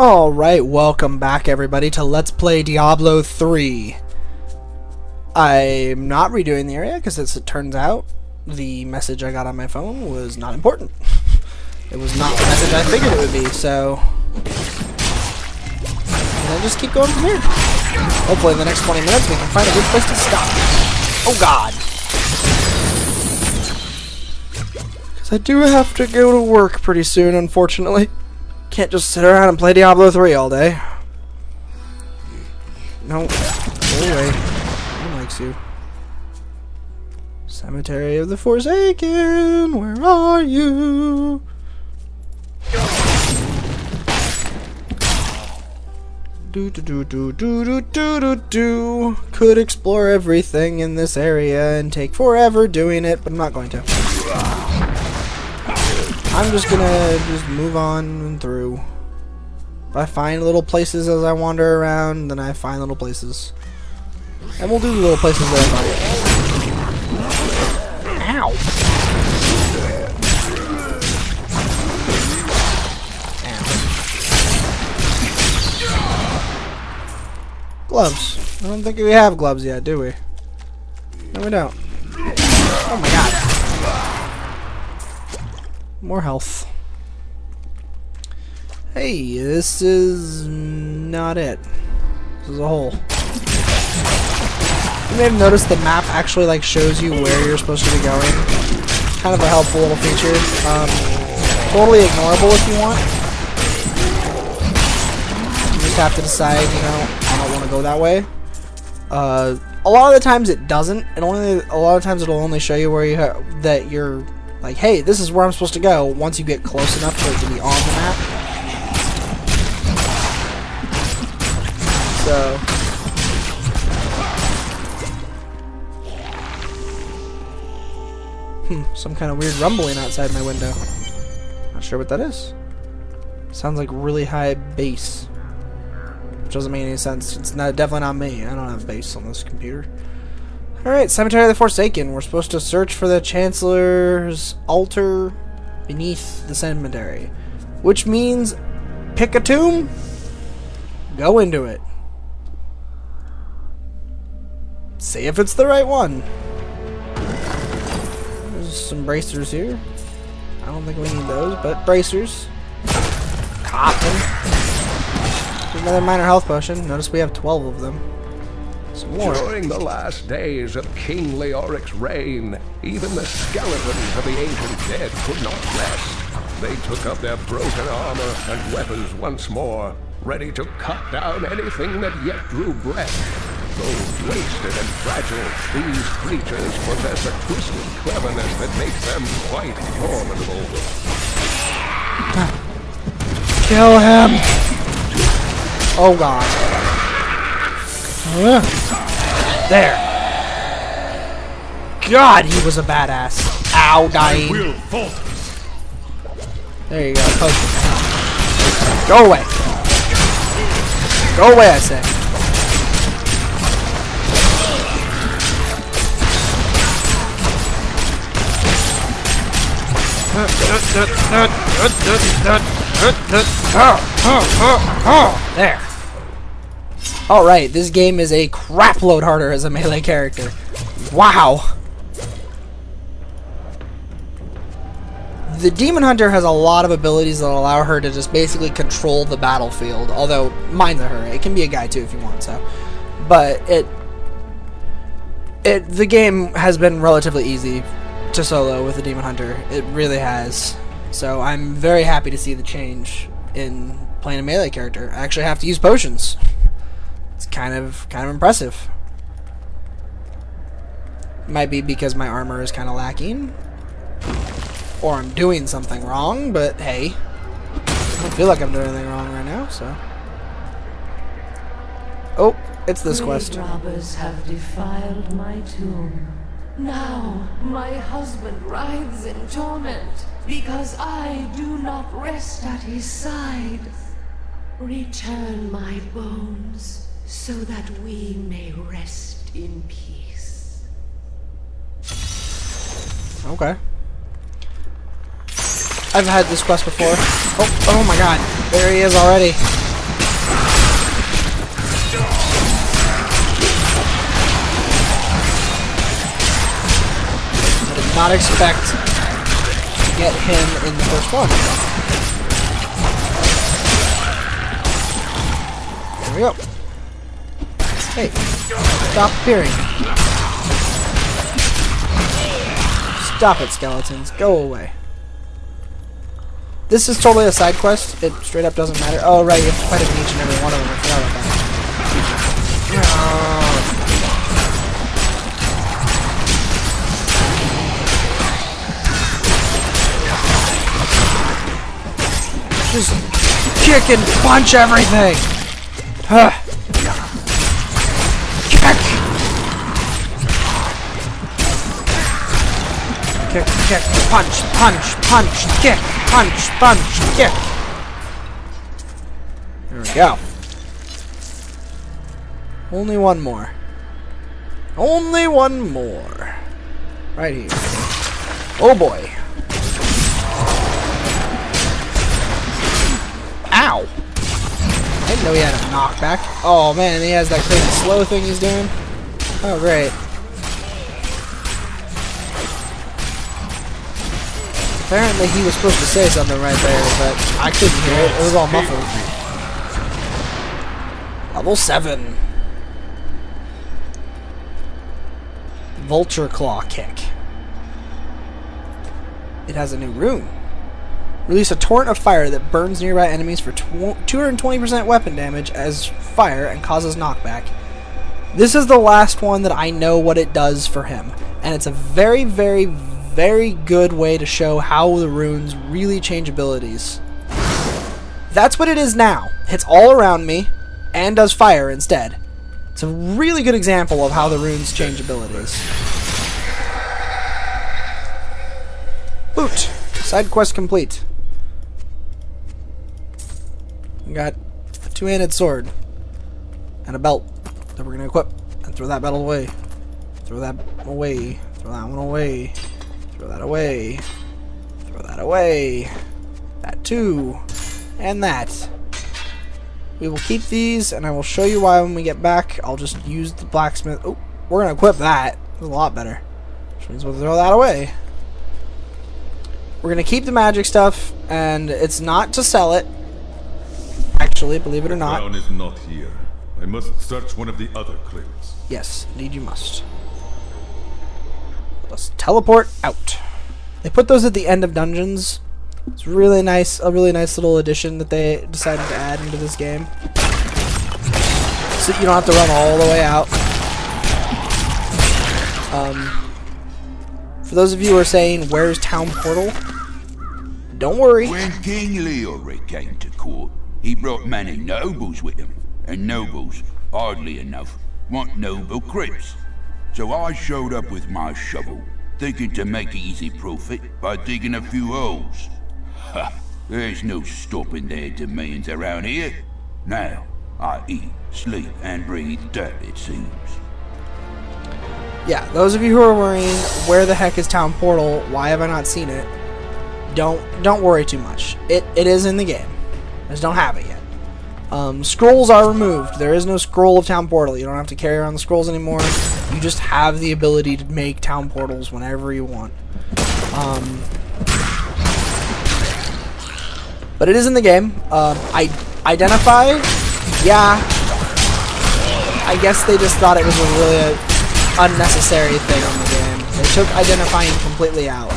Alright, welcome back everybody to Let's Play Diablo 3. I'm not redoing the area because as it turns out, the message I got on my phone was not important. It was not the message I figured it would be, so I'll just keep going from here. Hopefully in the next 20 minutes we can find a good place to stop. Oh god! Because I do have to go to work pretty soon, unfortunately. Can't just sit around and play Diablo 3 all day. No. Go away. No one likes you. Cemetery of the Forsaken, where are you? Do. Could explore everything in this area and take forever doing it, but I'm not going to. I'm just gonna move on through. I find little places as I wander around, then I find little places. And we'll do the little places that I find. Ow! Ow. Gloves. I don't think we have gloves yet, do we? No, we don't. Oh my god. More health. Hey, this is not it. This is a hole. You may have noticed the map actually like shows you where you're supposed to be going. Kind of a helpful little feature. Totally ignorable if you want. You just have to decide, you know, I don't want to go that way. A lot of the times it doesn't. A lot of times it'll only show you where that you're like, hey, this is where I'm supposed to go once you get close enough for it to be on the map. So, some kind of weird rumbling outside my window. Not sure what that is. Sounds like really high bass. Which doesn't make any sense. It's definitely not me. I don't have bass on this computer. Alright, Cemetery of the Forsaken. We're supposed to search for the Chancellor's altar beneath the cemetery. Which means, pick a tomb, go into it. See if it's the right one. There's some bracers here. I don't think we need those, but bracers. Cotton. There's another minor health potion. Notice we have 12 of them. During the last days of King Leoric's reign, even the skeletons of the ancient dead could not rest. They took up their broken armor and weapons once more, ready to cut down anything that yet drew breath. Though wasted and fragile, these creatures possess a twisted cleverness that makes them quite formidable. Kill him! Oh god. There. God, he was a badass. Ow, dying. There you go. Potion. Go away. Go away, I say. There. Alright, this game is a crapload harder as a melee character. Wow! The Demon Hunter has a lot of abilities that allow her to just basically control the battlefield. Although, mine's a her. It can be a guy too if you want, so. But the game has been relatively easy to solo with the Demon Hunter. It really has. So I'm very happy to see the change in playing a melee character. I actually have to use potions. It's kind of impressive. Might be because my armor is kind of lacking, or I'm doing something wrong. But hey, I don't feel like I'm doing anything wrong right now. So, oh, it's this quest. Robbers have defiled my tomb. Now my husband writhes in torment because I do not rest at his side. Return my bones, so that we may rest in peace. Okay. I've had this quest before. Oh my god. There he is already. I did not expect to get him in the first one. There we go. Hey, stop appearing. Stop it, skeletons. Go away. This is totally a side quest. It straight up doesn't matter. Oh, right, you have to fight him in each and every one of them. I forgot about that. Just kick and punch everything! Huh. Kick! Kick, kick, punch, punch, punch, kick, punch, punch, kick! There we go. Only one more. Only one more. Right here. Oh boy. Ow! I didn't know he had a knockback. Oh man, he has that crazy slow thing he's doing. Oh great. Apparently he was supposed to say something right there, but I couldn't hear it. It was all muffled. Level 7. Vulture Claw Kick. It has a new rune. Release a torrent of fire that burns nearby enemies for 220% weapon damage as fire and causes knockback. This is the last one that I know what it does for him. And it's a very, very, very good way to show how the runes really change abilities. That's what it is now. Hits all around me and does fire instead. It's a really good example of how the runes change abilities. Boot. Side quest complete. We got a two-handed sword and a belt that we're gonna equip and throw that belt away. Throw that away. Throw that one away. Throw that away. Throw that away. That too. And that. We will keep these, and I will show you why when we get back. I'll just use the blacksmith. Oh, we're gonna equip that. It's a lot better. Which means we'll throw that away. We're gonna keep the magic stuff, and it's not to sell it. Actually, believe it or not. The crown is not here. I must search one of the other crypts. Yes, indeed you must. Let's teleport out. They put those at the end of dungeons. It's really nice, a really nice little addition that they decided to add into this game. So you don't have to run all the way out. For those of you who are saying, where's Town Portal? Don't worry. When King Leoric came to court, he brought many nobles with him. And nobles, oddly enough, want noble crypts. So I showed up with my shovel, thinking to make easy profit by digging a few holes. Ha! There's no stopping their demands around here. Now, I eat, sleep, and breathe dirt, it seems. Yeah, those of you who are worrying, where the heck is Town Portal? Why have I not seen it? Don't worry too much. It is in the game. I just don't have it yet. Scrolls are removed. There is no scroll of Town Portal. You don't have to carry around the scrolls anymore. You just have the ability to make Town Portals whenever you want. But it is in the game. Identify? Yeah. I guess they just thought it was a really unnecessary thing on the game. They took identifying completely out.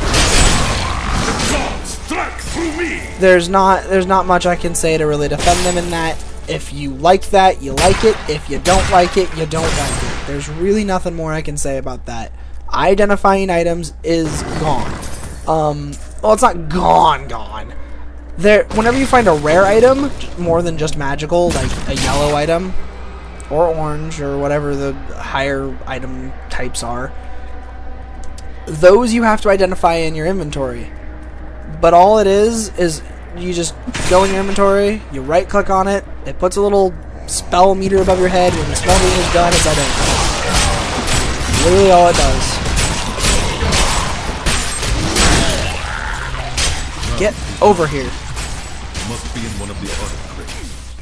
There's not much I can say to really defend them in that. If you like that, you like it. If you don't like it, you don't like it. There's really nothing more I can say about that. Identifying items is gone. Well, it's not gone. Whenever you find a rare item, more than just magical, like a yellow item, or orange, or whatever the higher item types are, those you have to identify in your inventory. But all it is you just go in your inventory, you right click on it, it puts a little spell meter above your head. When the spell meter is done, it's identified. Literally all it does. Get over here. Must be in one of the other crypts.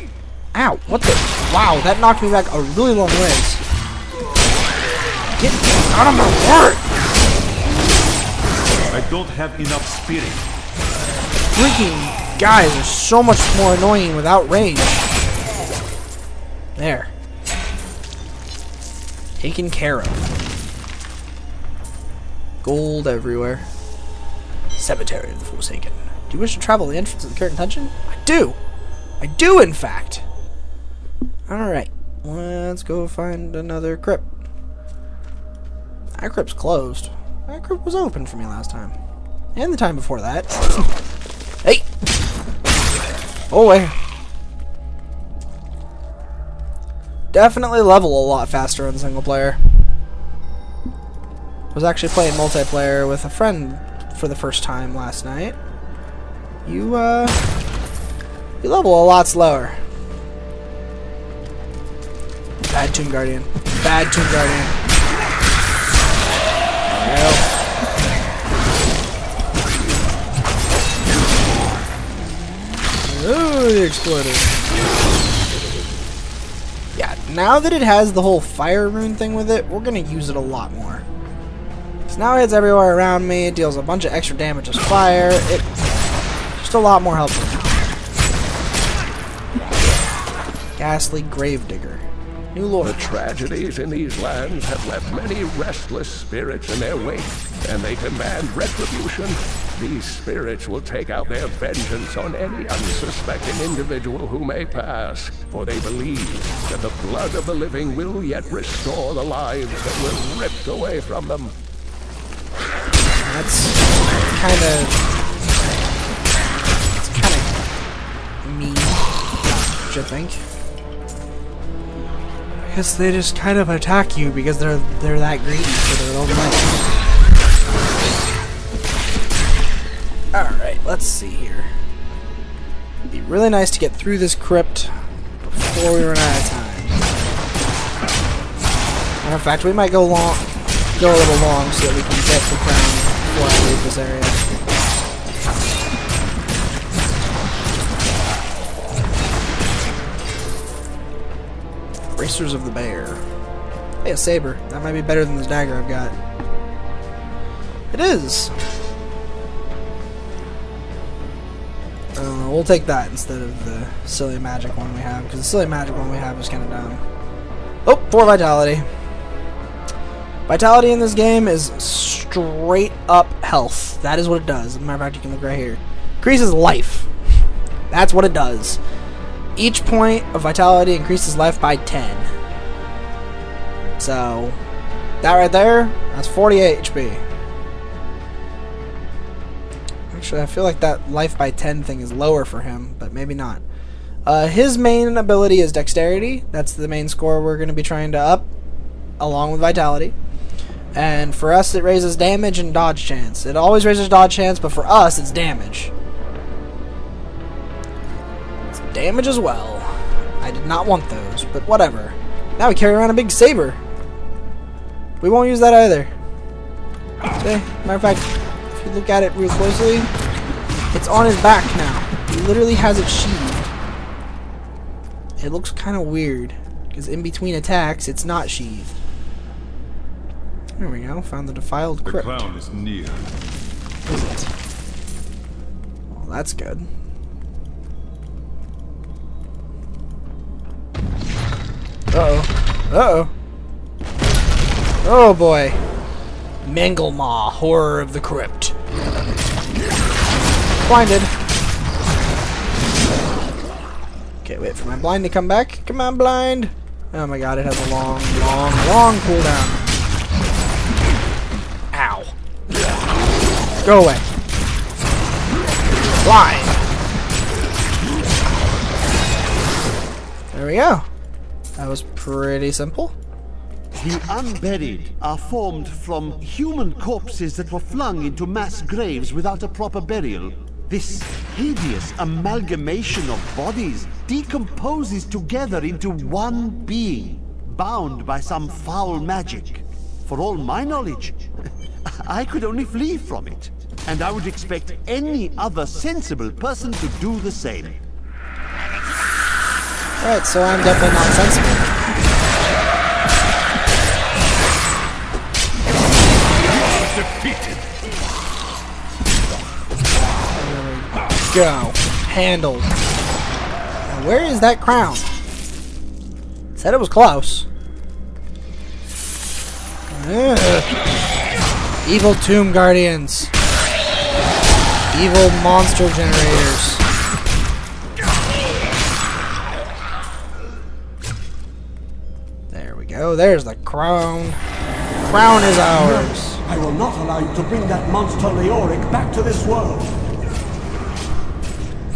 Ow, what the? Wow, that knocked me back a really long ways. Get out of my word! I don't have enough spirit. Freaking guys are so much more annoying without range. There. Taken care of. Gold everywhere. Cemetery of the Forsaken. Do you wish to travel the entrance of the current dungeon? I do! I do, in fact! Alright. Let's go find another crypt. That crypt's closed. That crypt was open for me last time. And the time before that. Hey! Oh, wait. Definitely level a lot faster in single player. I was actually playing multiplayer with a friend for the first time last night. You level a lot slower. Bad Tomb Guardian. Bad Tomb Guardian. There we go. Oh, the exploder. Yeah, now that it has the whole fire rune thing with it, we're gonna use it a lot more. So now it's everywhere around me, it deals a bunch of extra damage as fire, it's just a lot more helpful. Ghastly Gravedigger. New lore. The tragedies in these lands have left many restless spirits in their wake, and they demand retribution. These spirits will take out their vengeance on any unsuspecting individual who may pass, for they believe that the blood of the living will yet restore the lives that were ripped away from them. That's kind of mean, don't you think? I guess they just kind of attack you because they're that greedy for their own life. Alright, let's see here. It'd be really nice to get through this crypt before we run out of time. Matter of fact, we might go a little long so that we can get the crown before I leave this area. Racers of the Bear. Hey, a saber. That might be better than this dagger I've got. It is! We'll take that instead of the silly magic one we have, because the silly magic one we have is kind of dumb. Oh, 4 vitality. Vitality in this game is straight up health. That is what it does. As a matter of fact, you can look right here. Increases life. That's what it does. Each point of vitality increases life by 10. So, that right there, that's 48 HP. Actually, I feel like that life by 10 thing is lower for him, but maybe not. His main ability is dexterity. That's the main score we're going to be trying to up, along with vitality. And for us, it raises damage and dodge chance. It always raises dodge chance, but for us, it's damage. It's damage as well. I did not want those, but whatever. Now we carry around a big saber. We won't use that either. Okay, matter of fact, if you look at it real closely, it's on his back now. He literally has it sheathed. It looks kind of weird, because in between attacks, it's not sheathed. There we go, found the defiled crypt. The clown is near. Is it? Well, that's good. Uh-oh. Uh-oh. Oh boy. Manglemaw, horror of the crypt. Blinded. Okay, wait for my blind to come back. Come on, blind. Oh my god, it has a long cooldown. Ow. Go away. Blind. There we go. That was pretty simple. The unburied are formed from human corpses that were flung into mass graves without a proper burial. This hideous amalgamation of bodies decomposes together into one being, bound by some foul magic. For all my knowledge, I could only flee from it, and I would expect any other sensible person to do the same. Alright, so I'm definitely not sensible. Defeated. Go. Handled. Now, where is that crown? Said it was close. Ugh. Evil tomb guardians. Evil monster generators. There we go. There's the crown. Crown is ours. I will not allow you to bring that monster Leoric back to this world.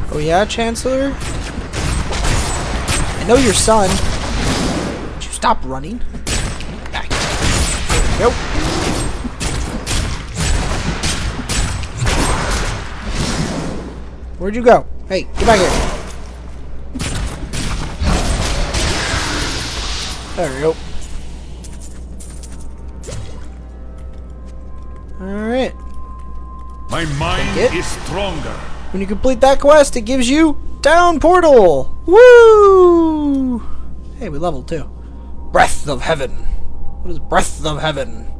Oh yeah, Chancellor? I know your son. Would you stop running? Back. Nope. Where'd you go? Hey, get back here. There we go. Alright. My mind is stronger. When you complete that quest, it gives you Down Portal! Woo! Hey, we leveled too. Breath of Heaven. What is Breath of Heaven?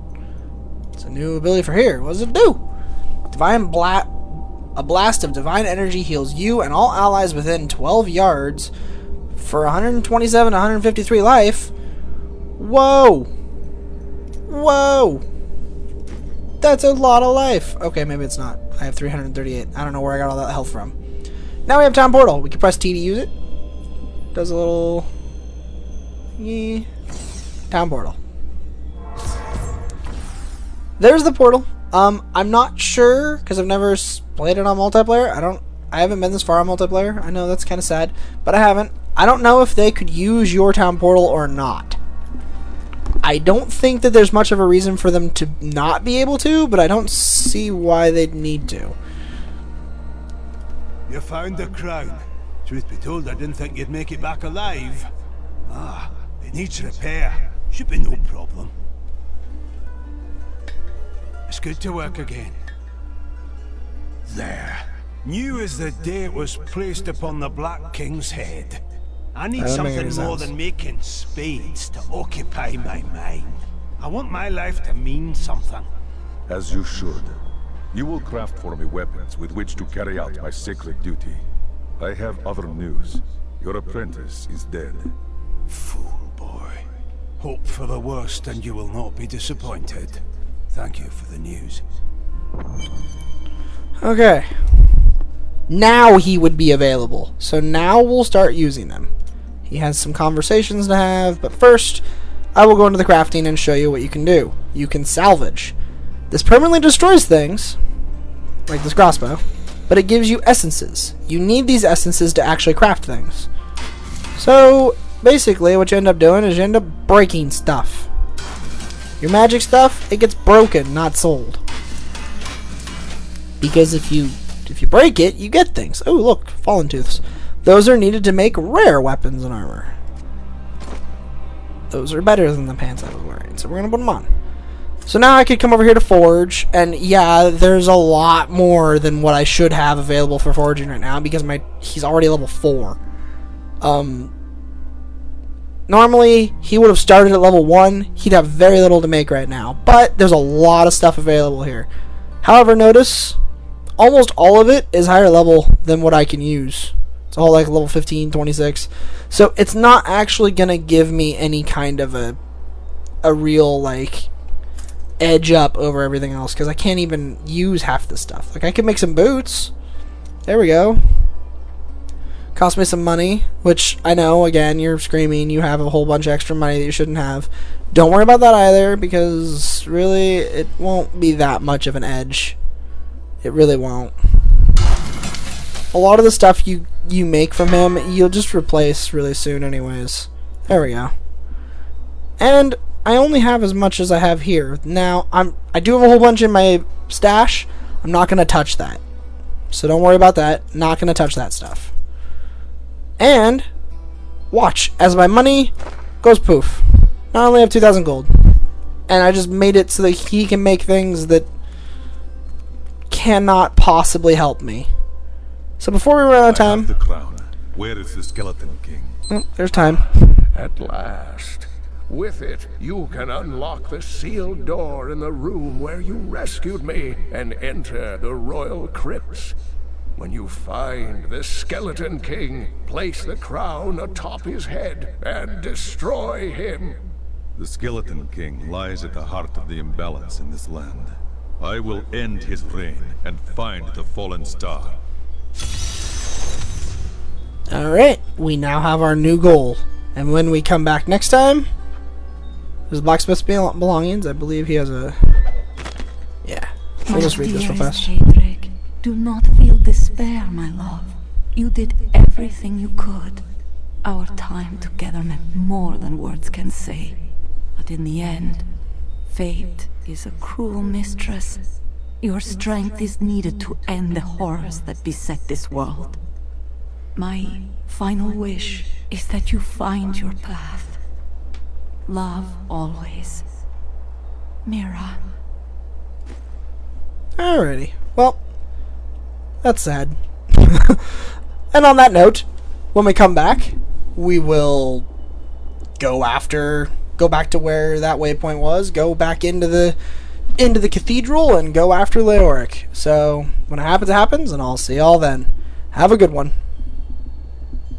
It's a new ability for here. What does it do? A blast of divine energy heals you and all allies within 12 yards for 127 to 153 life. Whoa! Whoa! That's a lot of life. Okay, maybe it's not. I have 338. I don't know where I got all that health from. Now we have Town Portal. We can press T to use it. Does a little... Yeah. Town Portal. There's the portal. I'm not sure, because I've never played it on multiplayer. I haven't been this far on multiplayer. I know that's kind of sad, but I haven't. I don't know if they could use your Town Portal or not. I don't think that there's much of a reason for them to not be able to, but I don't see why they'd need to. You found the crown. Truth be told, I didn't think you'd make it back alive. Ah, it needs repair. Should be no problem. It's good to work again. There. New as the day it was placed upon the Black King's head. I need something more than making spades to occupy my mind. I want my life to mean something. As you should. You will craft for me weapons with which to carry out my sacred duty. I have other news. Your apprentice is dead. Fool boy. Hope for the worst and you will not be disappointed. Thank you for the news. Okay. Now he would be available. So now we'll start using them. He has some conversations to have, but first, I will go into the crafting and show you what you can do. You can salvage. This permanently destroys things, like this crossbow, but it gives you essences. You need these essences to actually craft things. So, basically, what you end up doing is you end up breaking stuff. Your magic stuff, it gets broken, not sold. Because if you break it, you get things. Oh, look, Fallen Tooths. Those are needed to make rare weapons and armor. Those are better than the pants I was wearing, so we're going to put them on. So now I could come over here to forge, and yeah, there's a lot more than what I should have available for forging right now, because he's already level 4. Normally, he would have started at level 1, he'd have very little to make right now, but there's a lot of stuff available here. However, notice, almost all of it is higher level than what I can use. It's all like level 15, 26. So it's not actually going to give me any kind of a real, like, edge up over everything else, because I can't even use half this stuff. Like, I could make some boots. There we go. Cost me some money, which I know, again, you're screaming you have a whole bunch of extra money that you shouldn't have. Don't worry about that either, because really, it won't be that much of an edge. It really won't. A lot of the stuff you make from him, you'll just replace really soon anyways. There we go. And I only have as much as I have here. Now, I do have a whole bunch in my stash. I'm not going to touch that. So don't worry about that. Not going to touch that stuff. And, watch, as my money goes poof. I only have 2,000 gold. And I just made it so that he can make things that cannot possibly help me. So before we run out of time, the crown. Where is the Skeleton King? Oh, there's time. At last. With it, you can unlock the sealed door in the room where you rescued me and enter the royal crypts. When you find the Skeleton King, place the crown atop his head and destroy him. The Skeleton King lies at the heart of the imbalance in this land. I will end his reign and find the fallen star. Alright, we now have our new goal. And when we come back next time, there's blacksmith's belongings. I believe he has a... Yeah. We'll just read this real fast. Do not feel despair, my love. You did everything you could. Our time together meant more than words can say. But in the end, fate is a cruel mistress. Your strength is needed to end the horrors that beset this world. My final wish is that you find your path. Love always. Mira. Alrighty. Well, that's sad. And on that note, when we come back, we will go back to where that waypoint was, go back into the cathedral, and go after Leoric. So when it happens, and I'll see y'all then. Have a good one.